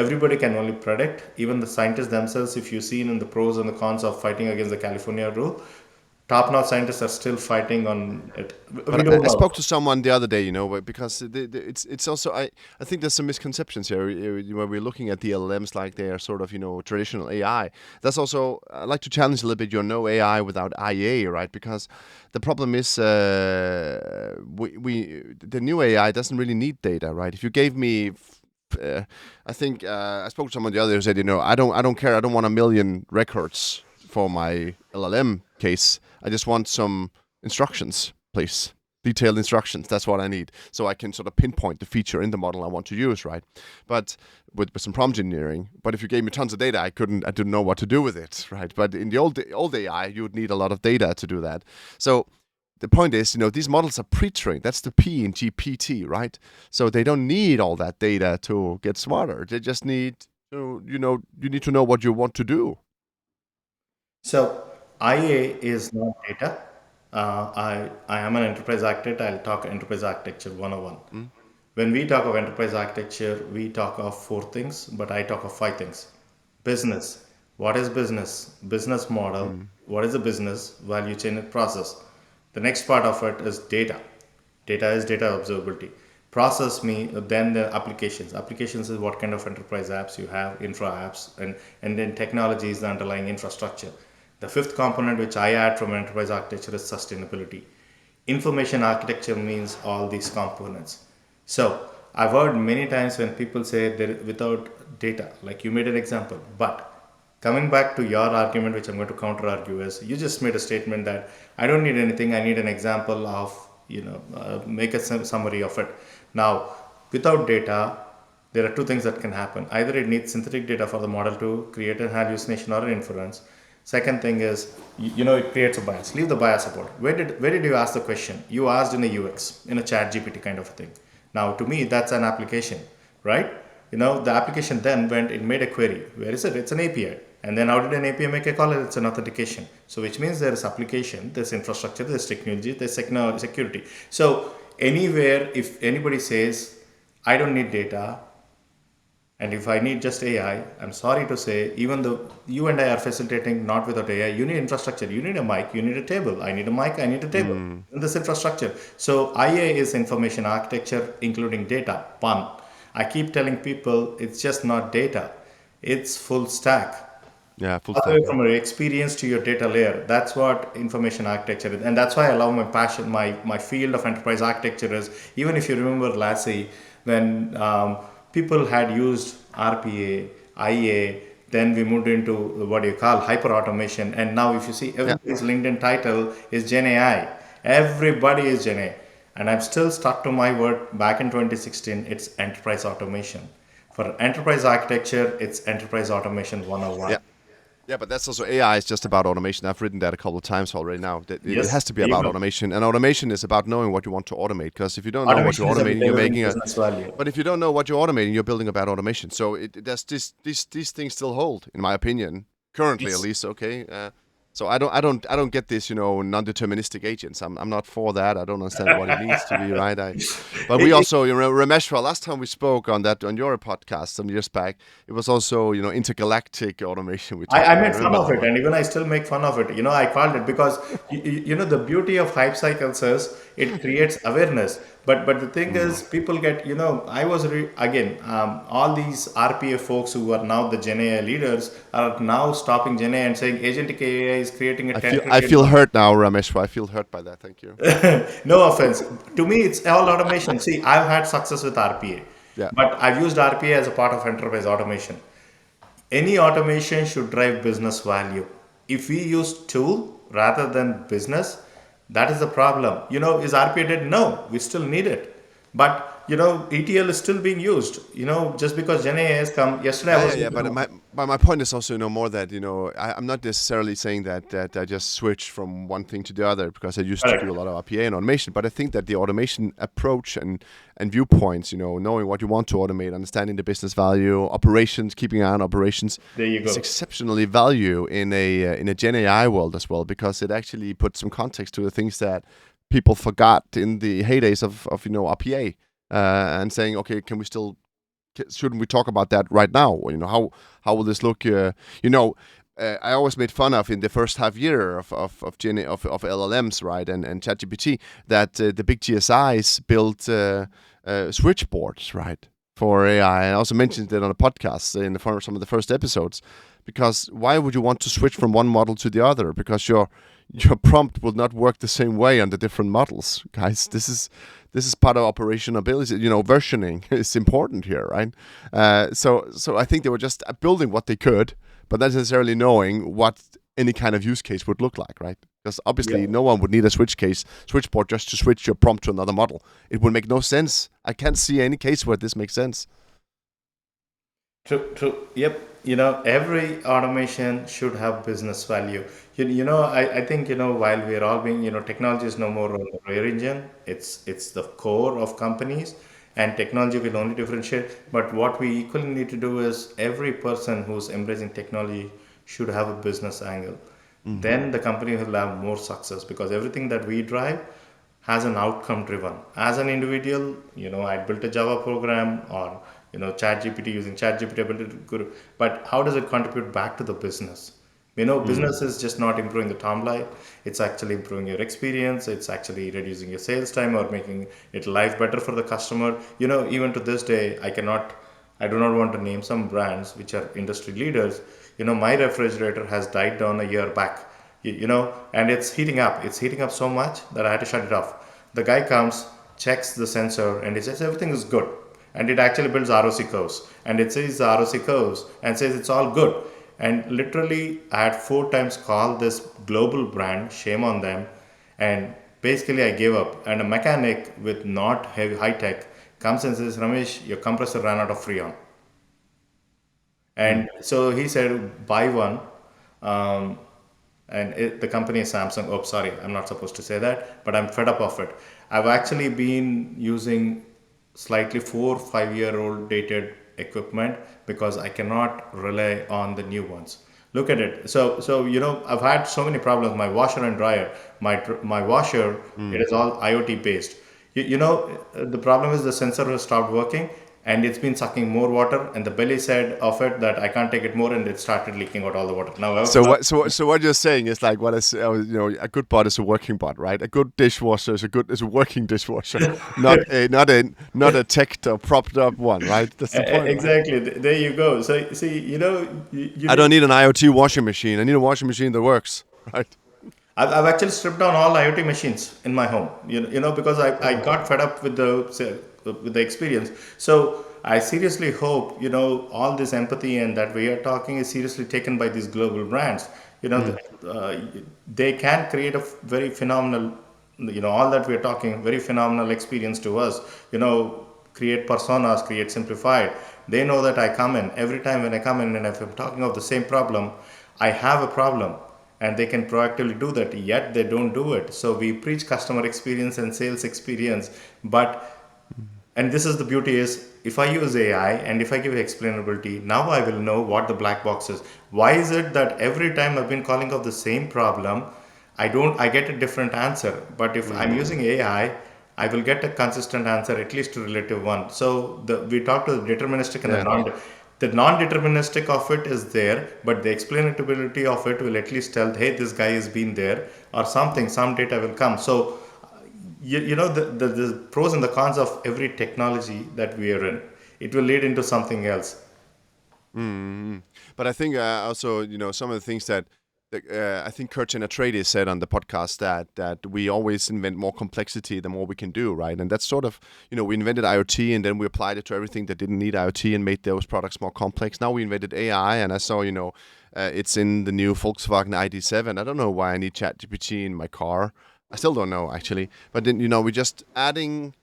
everybody can only predict. Even the scientists themselves, if you've seen in the pros and the cons of fighting against the California rule, top-notch scientists are still fighting on it. We But I, don't I spoke know. to someone the other day, because it's also I think there's some misconceptions here when we're looking at the LLMs like they are sort of traditional AI. That's also I like to challenge a little bit your no AI without IA, right? Because the problem is we the new AI doesn't really need data, right? If you gave me I think I spoke to someone the other day who said, I don't care. I don't want a million records for my LLM case. I just want some instructions, please. Detailed instructions. That's what I need, so I can sort of pinpoint the feature in the model I want to use, right? But with some prompt engineering. But if you gave me tons of data, I didn't know what to do with it, right? But in the old AI, you would need a lot of data to do that. So the point is, these models are pre-trained. That's the P in GPT, right? So they don't need all that data to get smarter. They just need you need to know what you want to do. So IA is not data. I am an enterprise architect. I'll talk enterprise architecture 101. Mm, When we talk of enterprise architecture, we talk of four things, but I talk of five things. Business. What is business? Business model. mm, What is the business? Value chain and process. The next part of it is data. Data is data observability. Process me then the applications. Applications is what kind of enterprise apps you have, infra apps, and then technology is the underlying infrastructure. The fifth component which I add from enterprise architecture is sustainability. Information architecture means all these components. So I've heard many times when people say there without data, like you made an example, but coming back to your argument, which I'm going to counter argue, is you just made a statement that I don't need anything. I need an example of, make a summary of it. Now, without data, there are two things that can happen. Either it needs synthetic data for the model to create an hallucination or an inference. Second thing is, it creates a bias. Leave the bias about. Where did you ask the question? You asked in a UX, in a chat GPT kind of a thing. Now, to me, that's an application, right? The application then went, it made a query. Where is it? It's an API. And then how did an API make a call? It's an authentication. So which means there is application, there's infrastructure, there's technology, there's security. So anywhere, if anybody says, I don't need data, and if I need just AI, I'm sorry to say, even though you and I are facilitating not without AI, you need infrastructure, you need a mic, you need a table. I need a mic, I need a table. mm. In this infrastructure. So IA is information architecture, including data. One. I keep telling people it's just not data. It's full stack Yeah, full all the way stack. Yeah. from your experience to your data layer. That's what information architecture is, and that's why I love my passion. My field of enterprise architecture is, even if you remember Lassie, when people had used RPA, IA, then we moved into what you call hyper automation. And now, if you see Yeah. everybody's LinkedIn title is Gen AI, everybody is Gen AI. And I'm still stuck to my word back in 2016, it's enterprise automation. For enterprise architecture, it's enterprise automation Yeah. 101. Yeah, but that's also AI is just about automation. I've written that a couple of times already now. That it has Yes, to be there you about go. automation. And automation is about knowing what you want to automate. Because if you don't know what Automation you're is automating, you're delivering making a. business value. But if you don't know what you're automating, you're building a bad automation. So that's these things still hold, in my opinion, currently at Yes. least. Okay. So I don't get this, non-deterministic agents. I'm not for that. I don't understand what it means to be right. But we It, also, Rameshwar, last time we spoke on your podcast some years back, it was also, intergalactic automation we I, talked I about. made fun Remember of that it, one? and even I still make fun of it. I called it because the beauty of hype cycles is it creates awareness. But the thing Mm. is, people get I was again all these RPA folks who are now the Gen AI leaders are now stopping Gen AI and saying agentic AI is creating a I 10 feel I trillion feel dollar. hurt now, Rameshwar. I feel hurt by that. Thank you. No offense. To me, it's all automation. See, I've had success with RPA, Yeah. but I've used RPA as a part of enterprise automation. Any automation should drive business value. If we use tool rather than business, that is the problem. Is RPA dead? No, we still need it. But ETL is still being used. Just because Gen AI has come. Yesterday I Yeah, was yeah, yeah. But my point is also, more that, I'm not necessarily saying that I just switch from one thing to the other because I used to do a correct. lot of RPA and automation. But I think that the automation approach and viewpoints, knowing what you want to automate, understanding the business value, operations, keeping an eye on operations, There you is go. exceptionally value in a Gen AI world as well, because it actually puts some context to the things that people forgot in the heydays of RPA, and saying, okay, can we still shouldn't we talk about that right now? How will this look? I always made fun of in the first half year of LLMs, right, and ChatGPT, that the big GSIs built switchboards, right, for AI. I also mentioned it on a podcast in some of the first episodes, because why would you want to switch from one model to the other? Because your prompt will not work the same way on the different models, guys. This is part of operation ability. Versioning is important here, right? So I think they were just building what they could, but not necessarily knowing what any kind of use case would look like, right? Because obviously Yep. no one would need a switchboard just to switch your prompt to another model. It would make no sense. I can't see any case where this makes sense. True, true. Yep. Every automation should have business value. I think, while we're all being, technology is no more on the rear engine. It's the core of companies, and technology will only differentiate. But what we equally need to do is every person who's embracing technology should have a business angle. Mm. Then the company will have more success because everything that we drive has an outcome driven. As an individual, I built a Java program, or ChatGPT, using ChatGPT I built it good, but how does it contribute back to the business? Mm. Business is just not improving the timeline. It's actually improving your experience. It's actually reducing your sales time or making it life better for the customer. Even to this day, I do not want to name some brands which are industry leaders. My refrigerator has died down a year back, and it's heating up so much that I had to shut it off. The guy comes, checks the sensor, and he says everything is good, and it actually builds ROC curves, and it says the ROC curves and says it's all good. And literally I had 4 times called this global brand, shame on them, and basically I gave up. And a mechanic with not heavy high tech comes and says, Ramesh, your compressor ran out of freon. Mm. And so he said, buy one. Um, the company is Samsung. Oh, sorry, I'm not supposed to say that, but I'm fed up of it. I've actually been using slightly 4 5 year old dated equipment because I cannot rely on the new ones. Look at it. So I've had so many problems. My washer and dryer, my washer, it Mm. is all IoT based. The problem is the sensor has stopped working, and it's been sucking more water, and the belly said of it that I can't take it more, and it started leaking out all the water. Now I've So flushed. what you're saying is like, what is, a good bot is a working bot, right? A good dishwasher is a working dishwasher, not a teched or propped up one, right? That's the point, right? Exactly. There you go. So see, you I need. don't need an IoT washing machine. I need a washing machine that works, right? I've actually stripped down all IoT machines in my home. Because I Oh. got fed up with the experience. So I seriously hope, all this empathy and that we are talking is seriously taken by these global brands. You know, Mm. they can create a very phenomenal, all that we're talking, very phenomenal experience to us. Create personas, create simplified. They know that I come in every time when I come in, and if I'm talking of the same problem, I have a problem, and they can proactively do that. Yet they don't do it. So we preach customer experience and sales experience, but and this is the beauty is, if I use AI and if I give explainability, now I will know what the black box is. Why is it that every time I've been calling of the same problem, I get a different answer. But if I'm Mm. using AI, I will get a consistent answer, at least a relative one. So we talk to the deterministic and Yeah. the non-deterministic of it is there, but the explainability of it will at least tell, hey, this guy has been there, or something, some data will come. So the pros and the cons of every technology that we are in, it will lead into something else. Mm. But I think also, some of the things that I think Kurtin Atreides said on the podcast that we always invent more complexity the more we can do, right? And that's sort of, we invented IoT and then we applied it to everything that didn't need IoT and made those products more complex. Now we invented AI, and I saw, it's in the new Volkswagen ID.7. I don't know why I need ChatGPT in my car. I still don't know actually. But then, we're just adding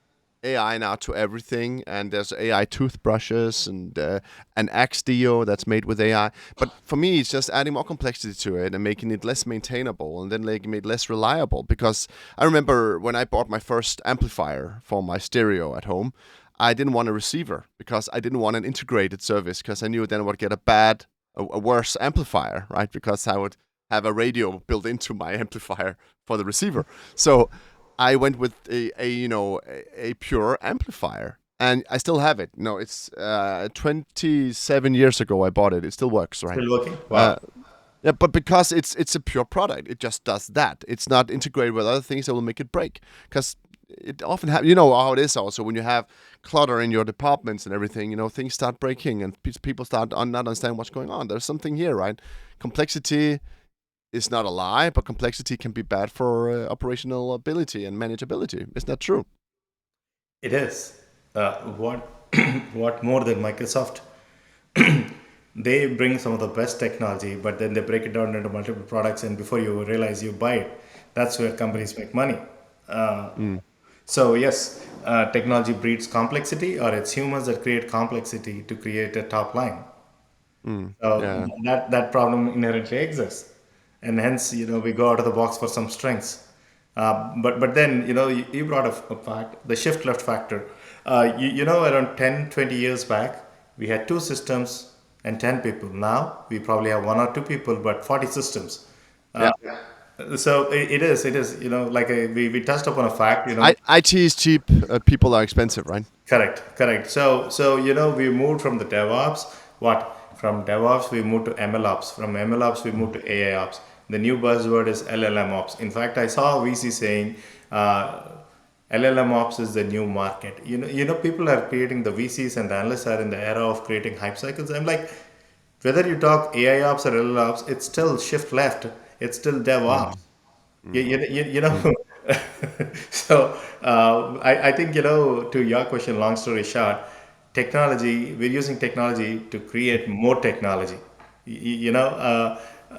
AI now to everything, and there's AI toothbrushes and an Axe Dio that's made with AI. But for me, it's just adding more complexity to it and making it less maintainable, and then making it less reliable. Because I remember when I bought my first amplifier for my stereo at home, I didn't want a receiver because I didn't want an integrated service, because I knew then I would get a worse amplifier, right? Because I would have a radio built into my amplifier for the receiver. So I went with a pure amplifier, and I still have it. No, it's 27 years ago I bought it. It still works, right? Still working? Uh, Wow. yeah, but because it's a pure product, it just does that. It's not integrated with other things that will make it break. Because it often happens. You know how it is also when you have clutter in your departments and everything. Things start breaking and people start not understand what's going on. There's something here, right? Complexity is not a lie, but complexity can be bad for operational ability and manageability. Isn't that true? It is. What what more than Microsoft? They bring some of the best technology, but then they break it down into multiple products, and before you realize, you buy it. That's where companies make money. Uh, Mm. so yes, technology breeds complexity, or it's humans that create complexity to create a top line. Mm. So Yeah. that problem inherently exists, and hence we go out of the box for some strengths. But then you brought a fact, the shift left factor. Around 10-20 years back, we had two systems and 10 people. Now we probably have one or two people, but 40 systems. Yeah. So it is like we touched upon a fact. IT is cheap. People are expensive, right? Correct, correct. So we moved from the DevOps. What? From DevOps we moved to ML ops. From ML ops we moved to AI ops. The new buzzword is LLM ops. In fact, I saw a VC saying LLM ops is the new market. People are creating, the VCs and the analysts are in the era of creating hype cycles. I'm like, whether you talk AI ops or LLM ops, it's still shift left. It's still DevOps. Mm. You, Mm. you, you, you Mm. know, so I think, to your question, long story short, we're using technology to create more technology.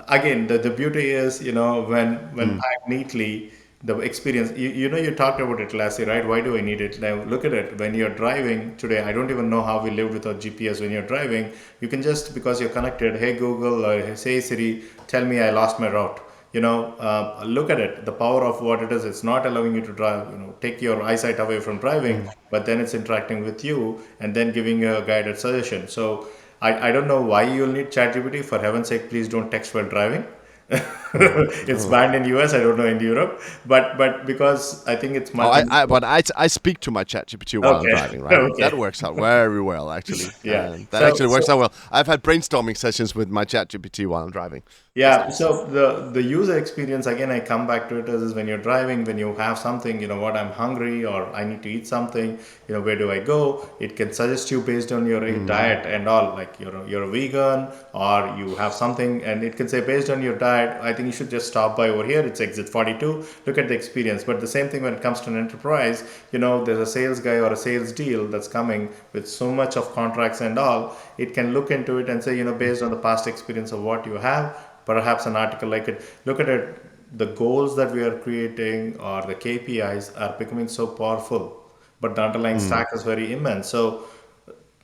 Again, the beauty is, when Mm. packed neatly, the experience, you talked about it last year, right? Why do I need it? Now, look at it. When you're driving today, I don't even know how we lived without GPS. When you're driving, you can just, because you're connected, hey, Google, or say, Siri, tell me I lost my route. Look at it, the power of what it is. It's not allowing you to drive, take your eyesight away from driving, Mm. but then it's interacting with you and then giving you a guided suggestion. So I don't know why you'll need ChatGPT. For heaven's sake, please don't text while driving. Mm. It's Oh. banned in US, I don't know in Europe, but because I think it's Oh, multi. but I speak to my ChatGPT while I'm Okay. driving, right? That Okay. works out very well, actually. Yeah. That So actually works so out well. I've had brainstorming sessions with my ChatGPT while I'm driving. That's Yeah, nice. so the user experience, again, I come back to it, is when you're driving, when you have something, what, I'm hungry or I need to eat something, where do I go? It can suggest you based on your Mm. diet and all, like you're a vegan or you have something, and it can say based on your diet, I think think you should just stop by over here. It's exit 42. Look at the experience. But the same thing when it comes to an enterprise, there's a sales guy or a sales deal that's coming with so much of contracts and all. It can look into it and say, based on the past experience of what you have, perhaps an article like it, look at it. The goals that we are creating or the KPIs are becoming so powerful, but the underlying Mm. stack is very immense. So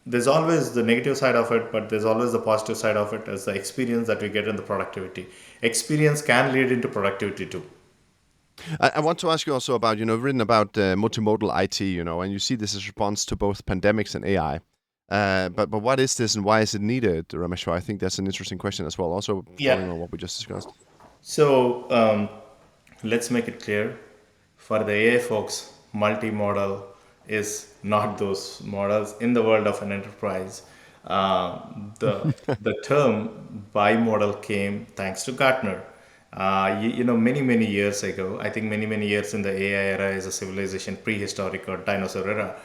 there's always the negative side of it, but there's always the positive side of it as the experience that we get in the productivity. Experience can lead into productivity too. I want to ask you also about, you've written about multimodal IT, and you see this as response to both pandemics and AI. But what is this and why is it needed, Rameshwar? I think that's an interesting question as well, also Yeah. following on what we just discussed. So let's make it clear for the AI folks, multimodal is not those models in the world of an enterprise. The term bimodal came thanks to Gartner. Many years ago, I think many years in the AI era is a civilization prehistoric or dinosaur era.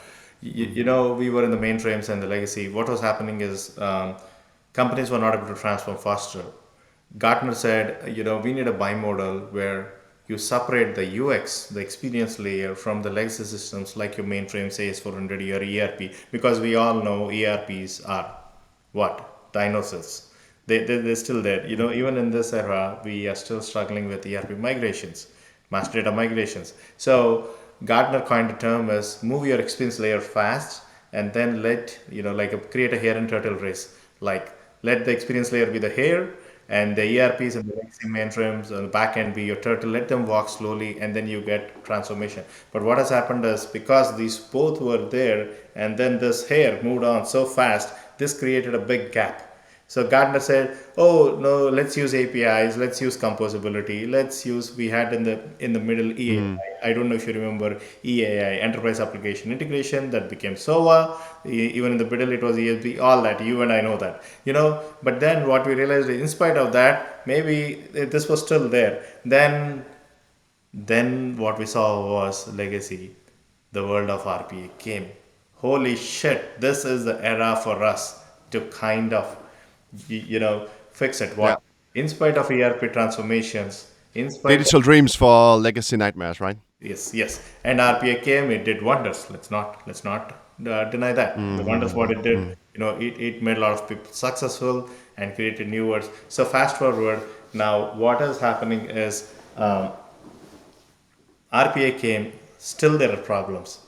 We were in the mainframes and the legacy. What was happening is companies were not able to transform faster. Gartner said, we need a bimodal where you separate the UX, the experience layer, from the legacy systems like your mainframe, say, AS400 or ERP, because we all know ERPs are what? Dinosaurs. They're still there. Even in this era, we are still struggling with ERP migrations, master data migrations. So Gartner coined the term as move your experience layer fast and then let, create a hare and turtle race. Like let the experience layer be the hare and the ERPs and the legacy mainframes on the back end be your turtle. Let them walk slowly and then you get transformation. But what has happened is because these both were there and then this hare moved on so fast, this created a big gap. So Gartner said, "Oh no, let's use APIs, let's use composability, let's use." We had in the middle Mm. EAI. I don't know if you remember EAI, Enterprise Application Integration, that became SOA. Even in the middle, it was ESB. All that you and I know that, But then what we realized, in spite of that, maybe this was still there. Then what we saw was legacy. The world of RPA came. Holy shit! This is the era for us to kind of fix it. Yeah. What? In spite of ERP transformations, in spite of, Digital dreams for legacy nightmares, right? yes, and RPA came, it did wonders. Let's not deny that the wonders what it did. Mm. It made a lot of people successful and created new words. So fast forward now, what is happening is RPA came. Still there are problems.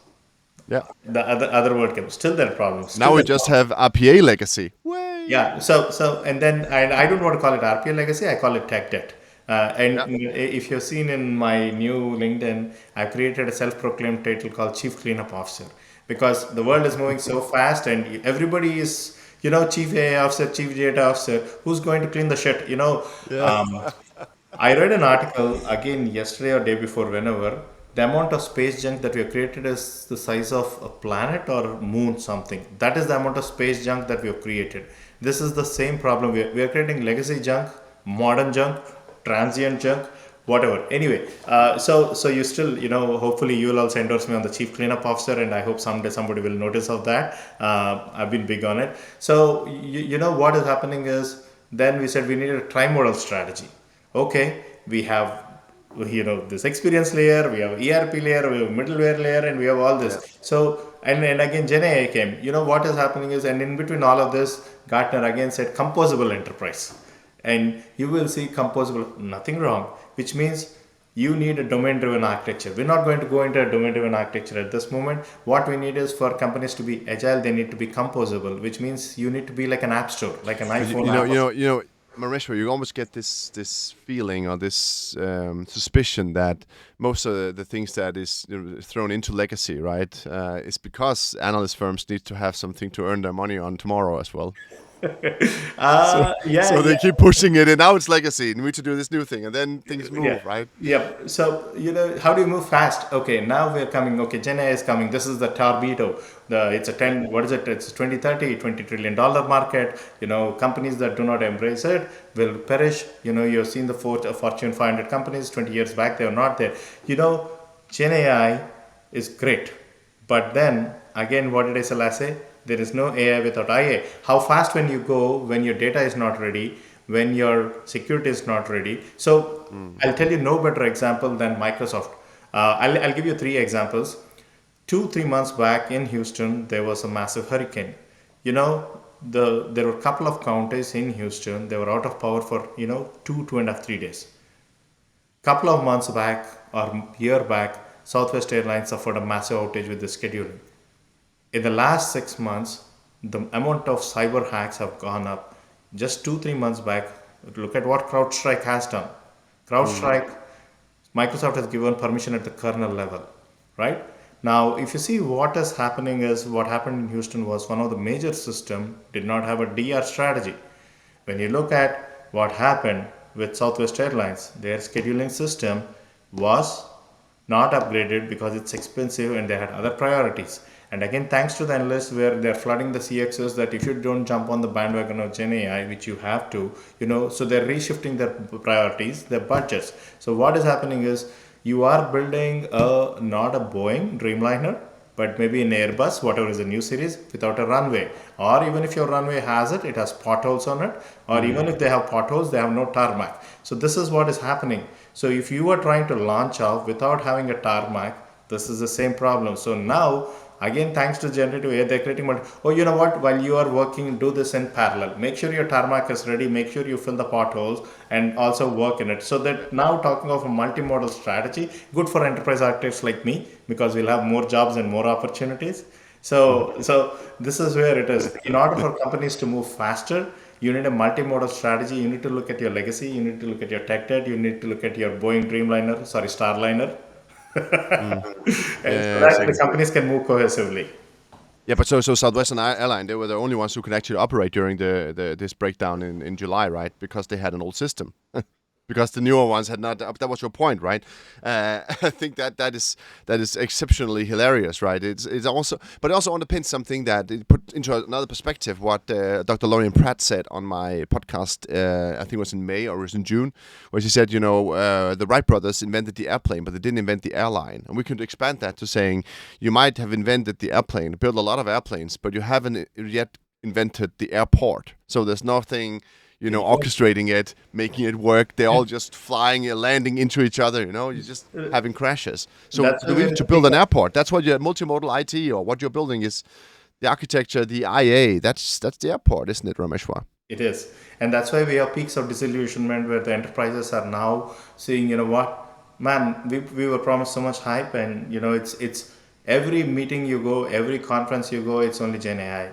Yeah. The other word came. Still there are problems. Still Now we there are just problems. have RPA legacy. Way. Yeah. So and then I don't want to call it RPA legacy. I call it tech debt. And Yeah. if you've seen in my new LinkedIn, I created a self-proclaimed title called Chief Cleanup Officer because the world is moving so fast and everybody is, Chief AI Officer, Chief Data Officer, who's going to clean the shit, Yeah. um, I read an article again yesterday or day before, whenever the amount of space junk that we have created is the size of a planet or moon something. That is the amount of space junk that we have created. This is the same problem. We are creating legacy junk, modern junk, transient junk, whatever. Anyway, so you still, hopefully you will also endorse me on the chief cleanup officer, and I hope someday somebody will notice of that. I've been big on it. So what is happening is then we said we needed a trimodal strategy. Okay, we have this experience layer, we have ERP layer, we have middleware layer, and we have all Yeah. this. So and again Gen AI came. What is happening is, and in between all of this, Gartner again said composable enterprise, and you will see composable, nothing wrong, which means you need a domain driven architecture. We're not going to go into a domain driven architecture at this moment. What we need is for companies to be agile, they need to be composable, which means you need to be like an app store, like an Because iPhone app. Mareshwar, you almost get this feeling or this suspicion that most of the things that is thrown into legacy, right, is because analyst firms need to have something to earn their money on tomorrow as well. So, Yeah, so they yeah. keep pushing it, and now it's legacy. And we need to do this new thing, and then things Yeah. move, right? Yeah. So, how do you move fast? Okay, now we're coming. Okay, Gen AI is coming. This is the torpedo. It's a 10, what is it? It's 2030, $20 trillion market. Companies that do not embrace it will perish. You've seen the Fortune 500 companies 20 years back, they were not there. Gen AI is great. But then again, what did I say? There is no AI without IA. How fast when you go when your data is not ready, when your security is not ready. So Mm. I'll tell you no better example than Microsoft. I'll give you three examples. 2 3 months back in Houston, there was a massive hurricane. There were a couple of counties in Houston. They were out of power for 2.5 3 days. Couple of months back or year back, Southwest Airlines suffered a massive outage with the scheduling. In the last 6 months, the amount of cyber hacks have gone up. Just 2 3 months back, look at what CrowdStrike has done. Mm. CrowdStrike, Microsoft has given permission at the kernel level, right? Now, if you see what is happening is what happened in Houston was one of the major system did not have a DR strategy. When you look at what happened with Southwest Airlines, their scheduling system was not upgraded because it's expensive and they had other priorities. And again, thanks to the analysts where they're flooding the CXOs that if you don't jump on the bandwagon of Gen AI, which you have to, so they're reshifting their priorities, their budgets. So what is happening is you are building not a Boeing Dreamliner, but maybe an Airbus, whatever is a new series, without a runway. Or even if your runway has it, it has potholes on it. Or even Mm. if they have potholes, they have no tarmac. So this is what is happening. So if you are trying to launch off without having a tarmac, this is the same problem. So now, again, thanks to generative AI, they're creating oh, you know what? While you are working, do this in parallel. Make sure your tarmac is ready. Make sure you fill the potholes and also work in it. So that now talking of a multimodal strategy, good for enterprise architects like me because we'll have more jobs and more opportunities. So this is where it is. In order for companies to move faster, you need a multimodal strategy. You need to look at your legacy. You need to look at your tech debt. You need to look at your Boeing Dreamliner, sorry, Starliner, Mm. and so Yeah, that the exactly. companies can move cohesively. Yeah, but so Southwestern Airline, they were the only ones who could actually operate during the this breakdown in July, right? Because they had an old system. Because the newer ones had not. That was your point, right? I think that is exceptionally hilarious, right? It's also, but it also underpins something that it put into another perspective. What Dr. Lorian Pratt said on my podcast, I think it was in May or it was in June, where she said, the Wright brothers invented the airplane, but they didn't invent the airline. And we could expand that to saying you might have invented the airplane, built a lot of airplanes, but you haven't yet invented the airport. So there's nothing There you go. orchestrating it, making it work. They're all just flying, landing into each other. You're just having crashes. So That's do why we we need have to to build pick an up. airport? That's what your multimodal IT or what you're building is the architecture, the IA. That's the airport, isn't it, Rameshwar? It is. And that's why we have peaks of disillusionment where the enterprises are now saying, you know what, man, we were promised so much hype and it's every meeting you go, every conference you go, it's only Gen AI.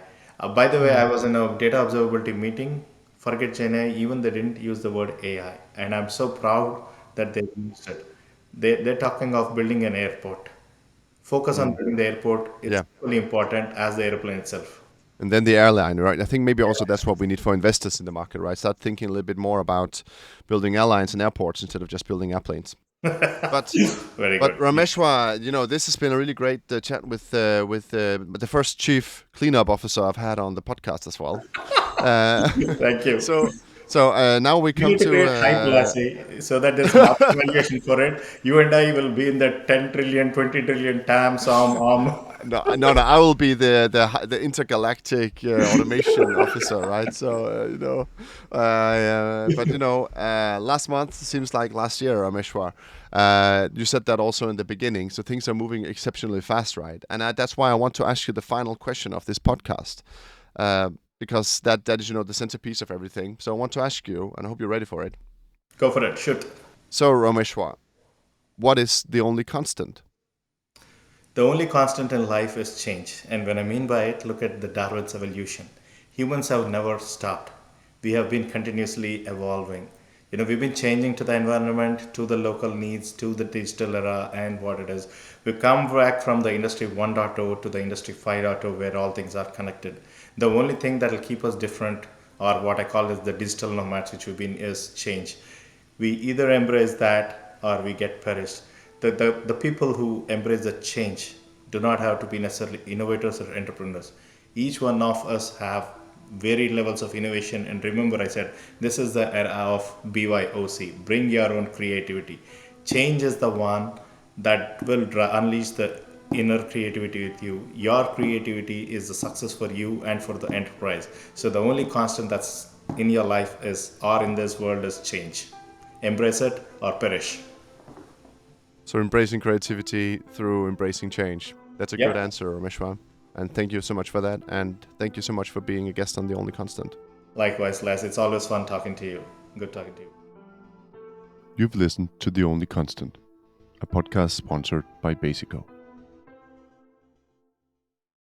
By the way, I Mm. was in a data observability meeting, forget Gen AI, even they didn't use the word AI. And I'm so proud that they used it. They're talking of building an airport. Focus on Mm. building the airport, it's Yeah. equally important as the airplane itself. And then the airline, right? I think maybe also that's what we need for investors in the market, right? Start thinking a little bit more about building airlines and airports instead of just building airplanes. But Very But good. Rameshwar, this has been a really great chat with the first chief cleanup officer I've had on the podcast as well. Uh, Thank you. so now we We come need to to create hype, Lassie, so that there's market valuation for it. You and I will be in the 10 trillion, 20 trillion TAM, no. I will be the intergalactic automation officer, right? So but last month seems like last year, Rameshwar. You said that also in the beginning. So things are moving exceptionally fast, right? And that's why I want to ask you the final question of this podcast, because that is the centerpiece of everything. So I want to ask you, and I hope you're ready for it. Go for it. Shoot. So Rameshwar, what is the only constant? The only constant in life is change. And when I mean by it, look at the Darwin's evolution. Humans have never stopped. We have been continuously evolving. We've been changing to the environment, to the local needs, to the digital era, and what it is. We've come back from the industry 1.0 to the industry 5.0, where all things are connected. The only thing that will keep us different, or what I call is the digital nomads, which we've been, is change. We either embrace that or we get perished. The people who embrace the change do not have to be necessarily innovators or entrepreneurs. Each one of us have varied levels of innovation. And remember, I said this is the era of BYOC. Bring your own creativity. Change is the one that will unleash the inner creativity with you. Your creativity is the success for you and for the enterprise. So the only constant that's in your life is, or in this world, is change. Embrace it or perish. So embracing creativity through embracing change. That's a good Yep. answer, Rameshwar. And thank you so much for that. And thank you so much for being a guest on The Only Constant. Likewise, Les. It's always fun talking to you. Good talking to you. You've listened to The Only Constant, a podcast sponsored by Basico.